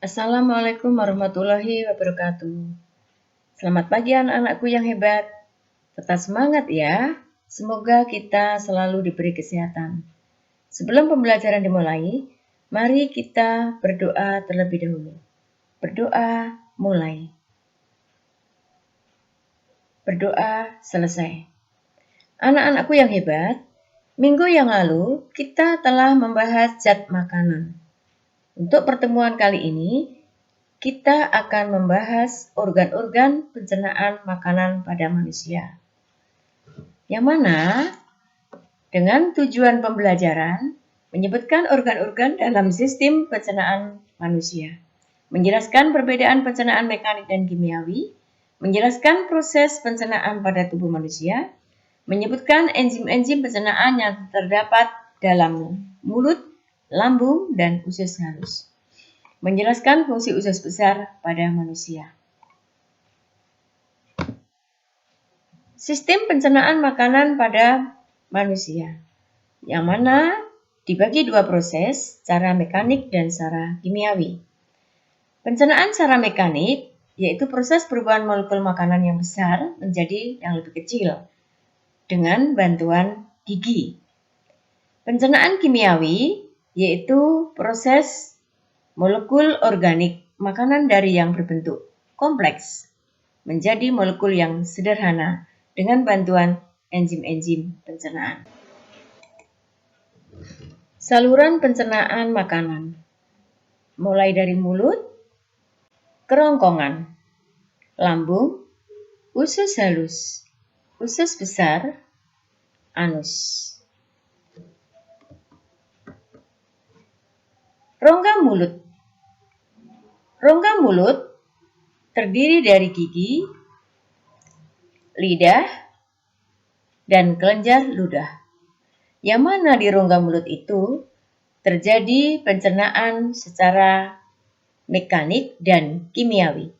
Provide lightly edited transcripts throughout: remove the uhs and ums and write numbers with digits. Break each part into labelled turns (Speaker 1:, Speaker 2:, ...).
Speaker 1: Assalamualaikum warahmatullahi wabarakatuh. Selamat pagi anak-anakku yang hebat. Tetap semangat ya. Semoga kita selalu diberi kesehatan. Sebelum pembelajaran dimulai, mari kita berdoa terlebih dahulu. Berdoa mulai. Berdoa selesai. Anak-anakku yang hebat, minggu yang lalu kita telah membahas zat makanan. Untuk pertemuan kali ini, kita akan membahas organ-organ pencernaan makanan pada manusia. Yang mana dengan tujuan pembelajaran menyebutkan organ-organ dalam sistem pencernaan manusia, menjelaskan perbedaan pencernaan mekanik dan kimiawi, menjelaskan proses pencernaan pada tubuh manusia, menyebutkan enzim-enzim pencernaan yang terdapat dalam mulut, lambung, dan usus halus. Menjelaskan fungsi usus besar pada manusia. Sistem pencernaan makanan pada manusia, yang mana dibagi dua proses, secara mekanik dan secara kimiawi. Pencernaan secara mekanik yaitu proses perubahan molekul makanan yang besar menjadi yang lebih kecil dengan bantuan gigi. Pencernaan kimiawi yaitu proses molekul organik makanan dari yang berbentuk kompleks menjadi molekul yang sederhana dengan bantuan enzim-enzim pencernaan. Saluran pencernaan makanan mulai dari mulut, kerongkongan, lambung, usus halus, usus besar, anus. Rongga mulut. Rongga mulut terdiri dari gigi, lidah, dan kelenjar ludah. Yang mana di rongga mulut itu terjadi pencernaan secara mekanik dan kimiawi.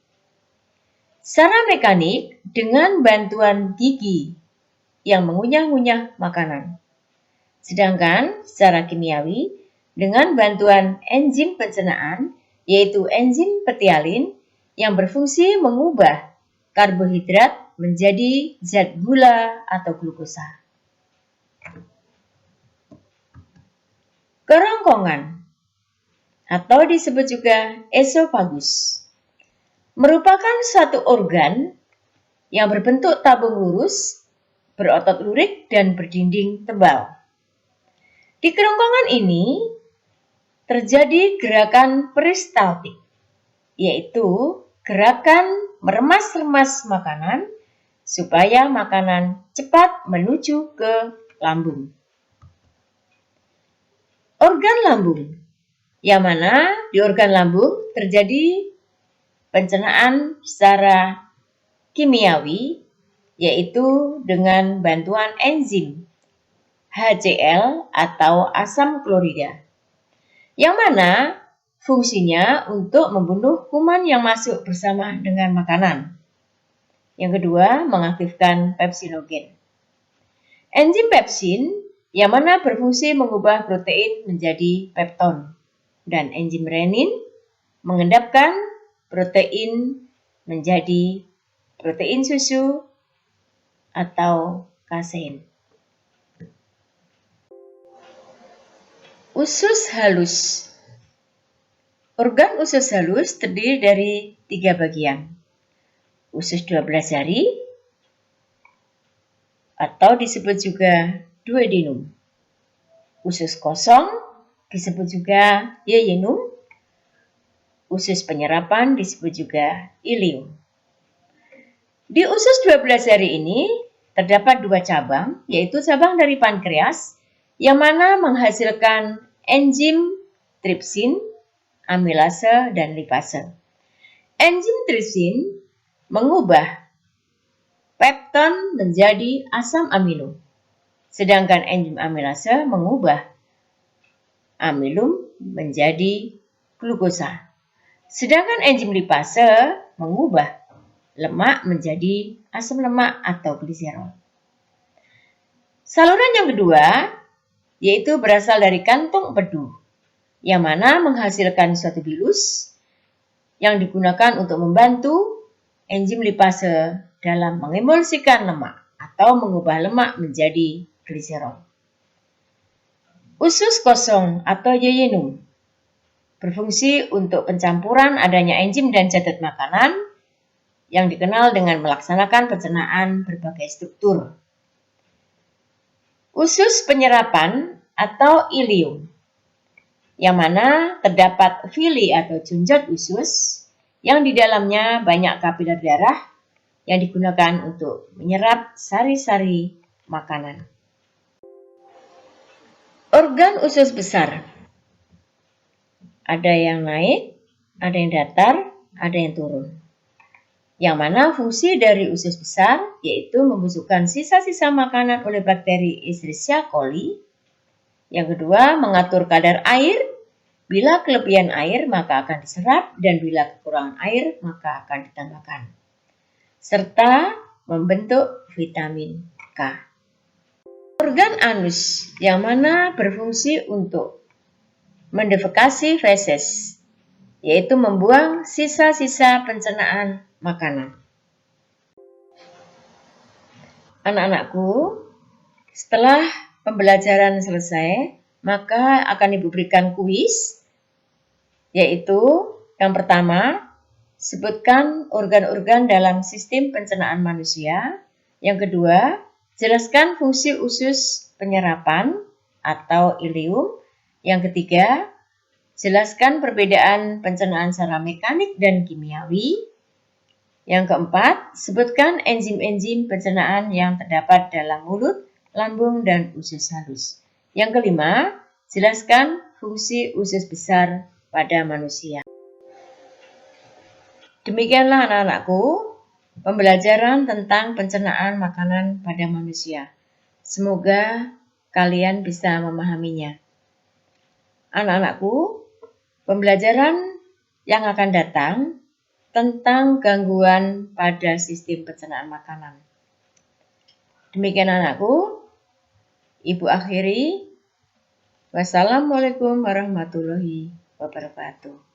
Speaker 1: Secara mekanik dengan bantuan gigi yang mengunyah-ngunyah makanan. Sedangkan secara kimiawi dengan bantuan enzim pencernaan yaitu enzim petialin yang berfungsi mengubah karbohidrat menjadi zat gula atau glukosa. Kerongkongan atau disebut juga esofagus merupakan suatu organ yang berbentuk tabung lurus, berotot lurik, dan berdinding tebal. Di kerongkongan ini terjadi gerakan peristaltik, yaitu gerakan meremas-remas makanan supaya makanan cepat menuju ke lambung. Organ lambung, yang mana di organ lambung terjadi pencernaan secara kimiawi, yaitu dengan bantuan enzim HCl atau asam klorida, yang mana fungsinya untuk membunuh kuman yang masuk bersama dengan makanan. Yang kedua, mengaktifkan pepsinogen. Enzim pepsin yang mana berfungsi mengubah protein menjadi pepton. Dan enzim renin mengendapkan protein menjadi protein susu atau kasein. Usus halus. Organ usus halus terdiri dari 3 bagian. Usus 12 jari atau disebut juga duodenum. Usus kosong disebut juga yeyunum. Usus penyerapan disebut juga ileum. Di usus 12 jari ini terdapat 2 cabang, yaitu cabang dari pankreas yang mana menghasilkan enzim tripsin, amilase, dan lipase. Enzim tripsin mengubah pepton menjadi asam amino, sedangkan enzim amilase mengubah amilum menjadi glukosa. Sedangkan enzim lipase mengubah lemak menjadi asam lemak atau gliserol. Saluran yang kedua yaitu berasal dari kantung empedu, yang mana menghasilkan suatu bilus yang digunakan untuk membantu enzim lipase dalam mengemulsikan lemak atau mengubah lemak menjadi gliserol. Usus kosong atau yeyinum berfungsi untuk pencampuran adanya enzim dan zat makanan yang dikenal dengan melaksanakan pencernaan berbagai struktur. Usus penyerapan atau ilium, yang mana terdapat villi atau junjot usus yang di dalamnya banyak kapiler darah yang digunakan untuk menyerap sari-sari makanan. Organ usus besar. Ada yang naik, ada yang datar, ada yang turun. Yang mana fungsi dari usus besar yaitu membusukkan sisa-sisa makanan oleh bakteri Escherichia coli. Yang kedua, mengatur kadar air. Bila kelebihan air maka akan diserap dan bila kekurangan air maka akan ditambahkan. Serta membentuk vitamin K. Organ anus yang mana berfungsi untuk mendefekasi feses, yaitu membuang sisa-sisa pencernaan makanan. Anak-anakku, setelah pembelajaran selesai, maka akan Ibu berikan kuis, yaitu yang pertama, sebutkan organ-organ dalam sistem pencernaan manusia. Yang kedua, jelaskan fungsi usus penyerapan atau ilium. Yang ketiga, jelaskan perbedaan pencernaan secara mekanik dan kimiawi. Yang keempat, sebutkan enzim-enzim pencernaan yang terdapat dalam mulut, lambung, dan usus halus. Yang kelima, jelaskan fungsi usus besar pada manusia. Demikianlah anak-anakku, pembelajaran tentang pencernaan makanan pada manusia. Semoga kalian bisa memahaminya. Anak-anakku, pembelajaran yang akan datang tentang gangguan pada sistem pencernaan makanan. Demikian anakku, Ibu akhiri. Wassalamualaikum warahmatullahi wabarakatuh.